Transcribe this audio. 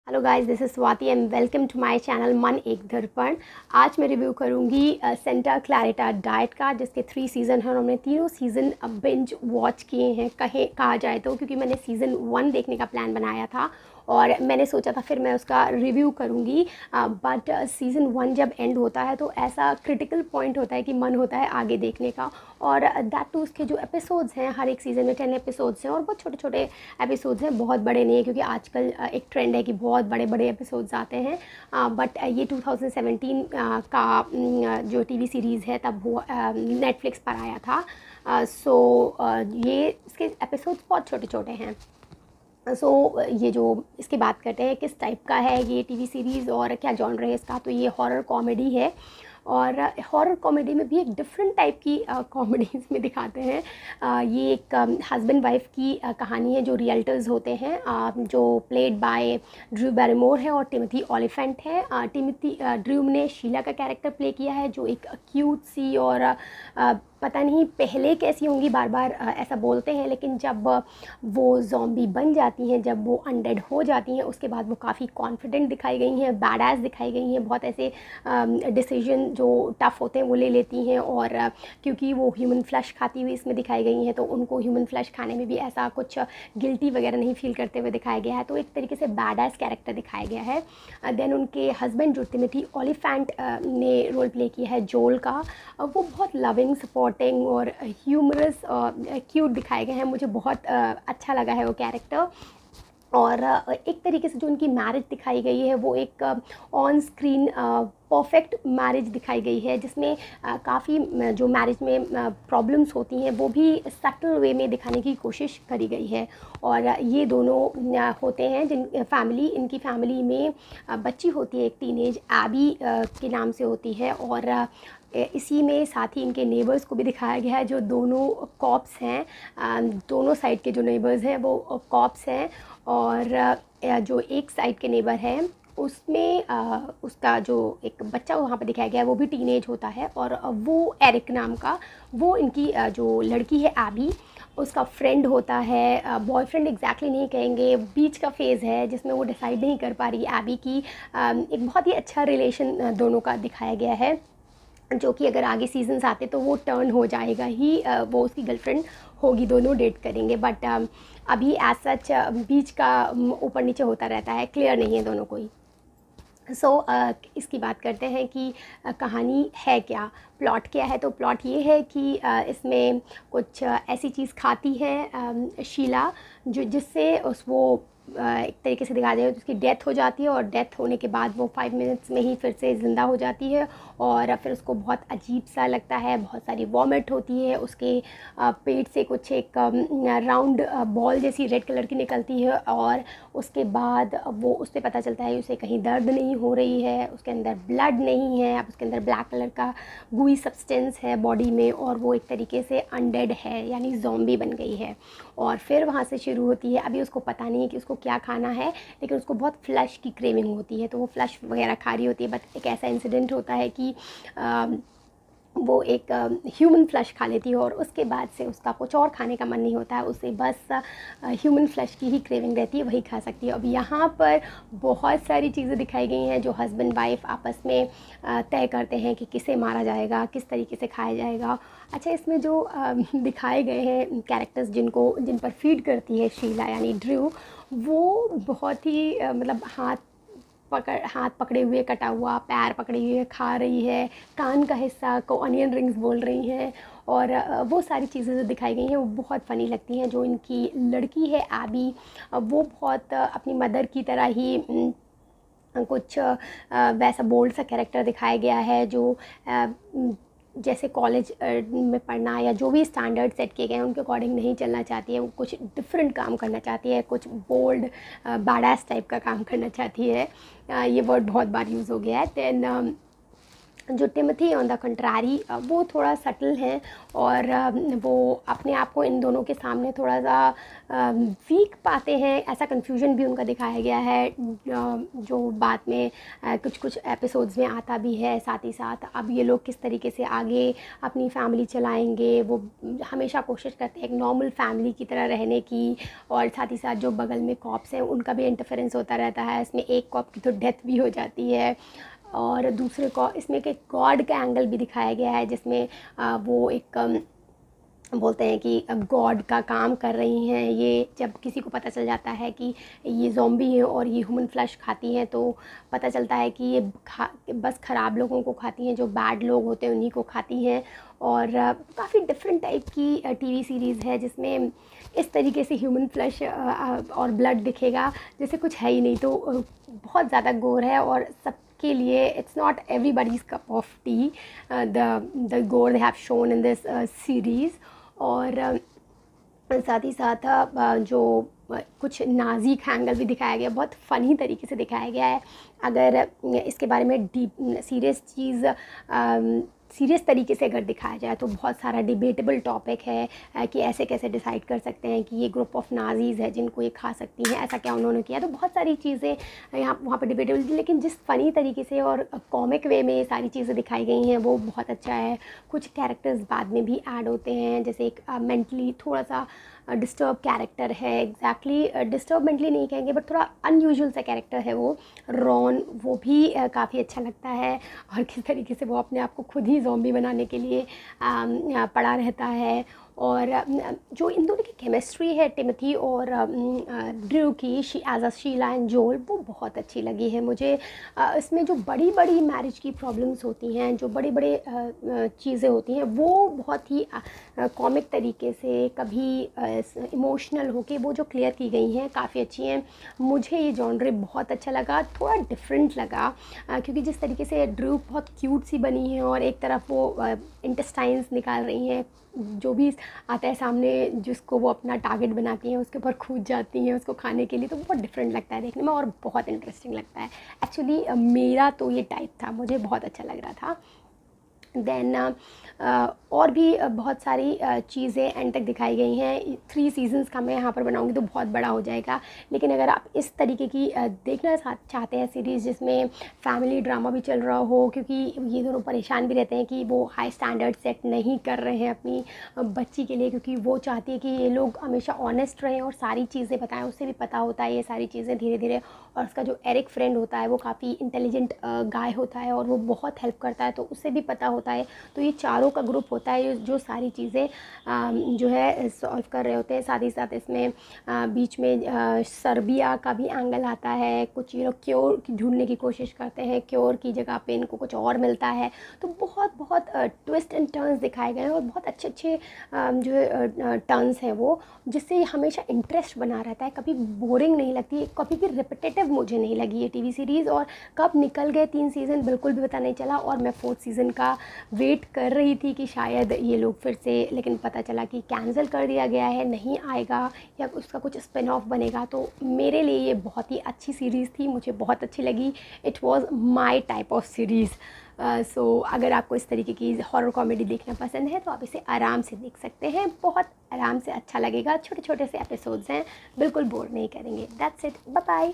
Hello guys, this is Swati and welcome to my channel Man Ek दर्पण। आज मैं रिव्यू करूंगी सेंटा क्लैरिटा डाइट का, जिसके 3 सीज़न हैं और हमने तीनों सीज़न बिंज वॉच किए हैं कहा जाए तो, क्योंकि मैंने सीज़न 1 देखने का प्लान बनाया था और मैंने सोचा था फिर मैं उसका रिव्यू करूंगी। बट सीज़न 1 जब एंड होता है तो ऐसा क्रिटिकल पॉइंट होता है कि मन होता है आगे देखने का। और दैट टू उसके जो एपिसोड्स हैं, हर एक सीज़न में 10 एपिसोड्स हैं और बहुत छोटे छोटे एपिसोड्स हैं, बहुत बड़े नहीं है, क्योंकि आजकल एक ट्रेंड है कि बहुत बड़े बड़े एपिसोड्स आते हैं। बट ये 2017 का जो टीवी सीरीज़ है तब वो नेटफ्लिक्स पर आया था। ये इसके एपिसोड्स बहुत छोटे छोटे हैं। ये जो इसकी बात करते हैं किस टाइप का है ये टीवी सीरीज़ और क्या जॉनर है इसका, तो ये हॉरर कॉमेडी है। और हॉरर कॉमेडी में भी एक डिफरेंट टाइप की कॉमेडी इसमें दिखाते हैं। ये एक हस्बैंड वाइफ की कहानी है जो रियल्टर्स होते हैं, जो प्लेड बाय ड्रू बैरिमोर है और टिमोथी ओलिफेंट है। ड्रू ने शीला का कैरेक्टर प्ले किया है, जो एक क्यूट सी और पता नहीं पहले कैसी होंगी, बार बार ऐसा बोलते हैं, लेकिन जब वो ज़ॉम्बी बन जाती हैं, जब वो अनडेड हो जाती हैं, उसके बाद वो काफ़ी कॉन्फिडेंट दिखाई गई हैं, बैडएस दिखाई गई हैं, बहुत ऐसे डिसीजन जो टफ़ होते हैं वो ले लेती हैं। और क्योंकि वो ह्यूमन फ्लैश खाती हुई इसमें दिखाई गई हैं, तो उनको ह्यूमन फ्लैश खाने में भी ऐसा कुछ गिल्टी वगैरह नहीं फील करते हुए दिखाया गया है। तो एक तरीके से बैडएस कैरेक्टर दिखाया गया है। देन उनके हस्बैंड जो टिमोथी ओलिफेंट ने रोल प्ले किया है जोल का, वो बहुत लविंग, सपोर्टिंग और ह्यूमरस क्यूट दिखाए गए हैं। मुझे बहुत अच्छा लगा है वो कैरेक्टर। और एक तरीके से जो उनकी मैरिज दिखाई गई है वो एक ऑन स्क्रीन परफेक्ट मैरिज दिखाई गई है, जिसमें काफ़ी जो मैरिज में प्रॉब्लम्स होती हैं वो भी सटल वे में दिखाने की कोशिश करी गई है। और ये दोनों होते हैं इनकी फैमिली में बच्ची होती है, एक टीनेज एबी के नाम से होती है। और इसी में साथ ही इनके नेबर्स को भी दिखाया गया है, जो दोनों कॉप्स हैं। दोनों साइड के जो नेबर्स हैं वो कॉप्स हैं। और जो एक साइड के नेबर हैं उसमें उसका जो एक बच्चा वहाँ पर दिखाया गया है वो भी टीनेज होता है। और वो एरिक नाम का, वो इनकी जो लड़की है एबी, उसका फ्रेंड होता है। बॉयफ्रेंड एग्जैक्टली नहीं कहेंगे, बीच का फेज़ है जिसमें वो डिसाइड नहीं कर पा रही एबी की। एक बहुत ही अच्छा रिलेशन दोनों का दिखाया गया है, जो कि अगर आगे सीजन्स आते तो वो टर्न हो जाएगा ही, वो उसकी गर्लफ्रेंड होगी, दोनों डेट करेंगे। बट अभी एज सच बीच का ऊपर नीचे होता रहता है, क्लियर नहीं है दोनों को ही। इसकी बात करते हैं कि कहानी है क्या, प्लॉट क्या है। तो प्लॉट ये है कि इसमें कुछ ऐसी चीज़ खाती है शीला, जिससे वो एक तरीके से दिखा दे तो उसकी डेथ हो जाती है। और डेथ होने के बाद वो 5 मिनट्स में ही फिर से ज़िंदा हो जाती है। और फिर उसको बहुत अजीब सा लगता है, बहुत सारी वॉमिट होती है, उसके पेट से कुछ एक राउंड बॉल जैसी रेड कलर की निकलती है। और उसके बाद वो उससे पता चलता है उसे कहीं दर्द नहीं हो रही है, उसके अंदर ब्लड नहीं है, अब उसके अंदर ब्लैक कलर का गुई सब्सटेंस है बॉडी में, और वो एक तरीके से अनडेड है, यानी ज़ॉम्बी बन गई है। और फिर वहाँ से शुरू होती है, अभी उसको पता नहीं है कि उसको क्या खाना है, लेकिन उसको बहुत फ्लैश की क्रेविंग होती है, तो वो फ्लैश वगैरह खा रही होती है। बट एक ऐसा इंसिडेंट होता है कि वो एक ह्यूमन फ्लैश खा लेती है और उसके बाद से उसका कुछ और खाने का मन नहीं होता है, उसे बस ह्यूमन फ्लैश की ही क्रेविंग रहती है, वही खा सकती है। अब यहाँ पर बहुत सारी चीज़ें दिखाई गई हैं जो हस्बैंड वाइफ आपस में तय करते हैं कि किसे मारा जाएगा, किस तरीके से खाया जाएगा। अच्छा, इसमें जो दिखाए गए हैं कैरेक्टर्स जिन पर फीड करती है शीला यानी ड्रू, वो बहुत ही मतलब हाथ पकड़े हुए कटा हुआ, पैर पकड़े हुए खा रही है, कान का हिस्सा को अनियन रिंग्स बोल रही हैं। और वो सारी चीज़ें जो दिखाई गई हैं वो बहुत फ़नी लगती हैं। जो इनकी लड़की है एबी, वो बहुत अपनी मदर की तरह ही कुछ वैसा बोल्ड सा कैरेक्टर दिखाया गया है, जो जैसे कॉलेज में पढ़ना या जो भी स्टैंडर्ड सेट किए गए हैं उनके अकॉर्डिंग नहीं चलना चाहती है, वो कुछ डिफरेंट काम करना चाहती है, कुछ बोल्ड बैडास टाइप का काम करना चाहती है। ये वर्ड बहुत बार यूज़ हो गया है। दैन जो टिमोथी ऑन द कंट्रारी वो थोड़ा सटल हैं और वो अपने आप को इन दोनों के सामने थोड़ा सा वीक पाते हैं, ऐसा कन्फ्यूजन भी उनका दिखाया गया है जो बाद में कुछ कुछ एपिसोड्स में आता भी है। साथ ही साथ अब ये लोग किस तरीके से आगे अपनी फैमिली चलाएंगे, वो हमेशा कोशिश करते हैं एक नॉर्मल फैमिली की तरह रहने की। और साथ ही साथ जो बगल में कॉप्स हैं उनका भी इंटरफेरेंस होता रहता है। इसमें एक कॉप की तो डेथ भी हो जाती है और दूसरे को इसमें एक गॉड का एंगल भी दिखाया गया है, जिसमें वो एक बोलते हैं कि गॉड का काम कर रही हैं। ये जब किसी को पता चल जाता है कि ये ज़ॉम्बी हैं और ये ह्यूमन फ्लैश खाती हैं, तो पता चलता है कि ये बस ख़राब लोगों को खाती हैं, जो बैड लोग होते हैं उन्हीं को खाती हैं। और काफ़ी डिफरेंट टाइप की टीवी सीरीज़ है जिसमें इस तरीके से ह्यूमन फ्लैश और ब्लड दिखेगा जैसे कुछ है ही नहीं। तो बहुत ज़्यादा गोर है और सबके लिए it's not everybody's cup of tea the gore they have shown in this series. और साथ ही साथ जो कुछ नाज़ी का एंगल भी दिखाया गया, बहुत फ़नी तरीके से दिखाया गया है। अगर इसके बारे में डीप सीरियस तरीके से अगर दिखाया जाए तो बहुत सारा डिबेटेबल टॉपिक है कि ऐसे कैसे डिसाइड कर सकते हैं कि ये ग्रुप ऑफ नाज़ीज़ है जिनको ये खा सकती हैं, ऐसा क्या उन्होंने किया। तो बहुत सारी चीज़ें यहाँ वहाँ पे डिबेटेबल थी, लेकिन जिस फ़नी तरीके से और कॉमिक वे में ये सारी चीज़ें दिखाई गई हैं वो बहुत अच्छा है। कुछ कैरेक्टर्स बाद में भी ऐड होते हैं, जैसे एक मेंटली थोड़ा सा डिस्टर्ब कैरेक्टर है। एग्जैक्टली डिस्टर्ब मेंटली नहीं कहेंगे बट थोड़ा अनयूजुअल सा कैरेक्टर है वो रॉन, वो भी काफ़ी अच्छा लगता है। और किस तरीके से वो अपने आप को खुद ही ज़ॉम्बी बनाने के लिए पड़ा रहता है। और जो इन दोनों की केमिस्ट्री है टिमोथी और ड्रू की, एज अ शीला एंड जोल, वो बहुत अच्छी लगी है मुझे। इसमें जो बड़ी बड़ी मैरिज की प्रॉब्लम्स होती हैं, जो बड़े बड़े चीज़ें होती हैं, वो बहुत ही कॉमिक तरीके से, कभी इमोशनल होके वो जो क्लियर की गई हैं काफ़ी अच्छी हैं। मुझे ये जॉनरे बहुत अच्छा लगा, थोड़ा डिफरेंट लगा क्योंकि जिस तरीके से ड्रू बहुत क्यूट सी बनी है और एक तरफ वो इंटेस्टाइन्स निकाल रही हैं, जो भी आता है सामने जिसको वो अपना टारगेट बनाती हैं उसके ऊपर कूद जाती हैं उसको खाने के लिए, तो बहुत डिफरेंट लगता है देखने में और बहुत इंटरेस्टिंग लगता है। एक्चुअली मेरा तो ये टाइप था, मुझे बहुत अच्छा लग रहा था। देन और भी बहुत सारी चीज़ें एंड तक दिखाई गई हैं। 3 सीज़न्स का मैं यहाँ पर बनाऊँगी तो बहुत बड़ा हो जाएगा, लेकिन अगर आप इस तरीके की देखना चाहते हैं सीरीज़ जिसमें फैमिली ड्रामा भी चल रहा हो, क्योंकि ये दोनों परेशान भी रहते हैं कि वो हाई स्टैंडर्ड सेट नहीं कर रहे हैं अपनी बच्ची के लिए, क्योंकि वो चाहती है कि ये लोग हमेशा ऑनेस्ट रहें और सारी चीज़ें बताएं। उससे भी पता होता है ये सारी चीज़ें धीरे धीरे। और उसका जो एरिक फ्रेंड होता है वो काफ़ी इंटेलिजेंट गाय होता है और वो बहुत हेल्प करता है, तो उससे भी पता होता है। तो ये चारों का ग्रुप होता है जो सारी चीज़ें जो है सॉल्व कर रहे होते हैं। साथ ही साथ इसमें बीच में सर्बिया का भी एंगल आता है। कुछ ये लोग क्योर ढूंढने की कोशिश करते हैं, क्योर की जगह पे इनको कुछ और मिलता है। तो बहुत बहुत ट्विस्ट एंड टर्न्स दिखाए गए हैं और बहुत अच्छे अच्छे जो है टर्न्स हैं वो, जिससे हमेशा इंटरेस्ट बना रहता है, कभी बोरिंग नहीं लगती, कभी भी रिपीटेटिव मुझे नहीं लगी ये टीवी सीरीज़। और कब निकल गए 3 सीज़न बिल्कुल भी पता नहीं चला, और मैं 4th सीज़न का वेट कर रही थी कि शायद ये लोग फिर से, लेकिन पता चला कि कैंसिल कर दिया गया है, नहीं आएगा या उसका कुछ स्पिन ऑफ बनेगा। तो मेरे लिए ये बहुत ही अच्छी सीरीज़ थी, मुझे बहुत अच्छी लगी। It was my type of series. So अगर आपको इस तरीके की हॉरर कॉमेडी देखना पसंद है तो आप इसे आराम से देख सकते हैं, बहुत आराम से अच्छा लगेगा। छोटे छोटे से एपिसोड्स हैं, बिल्कुल बोर नहीं करेंगे। That's it, bye bye.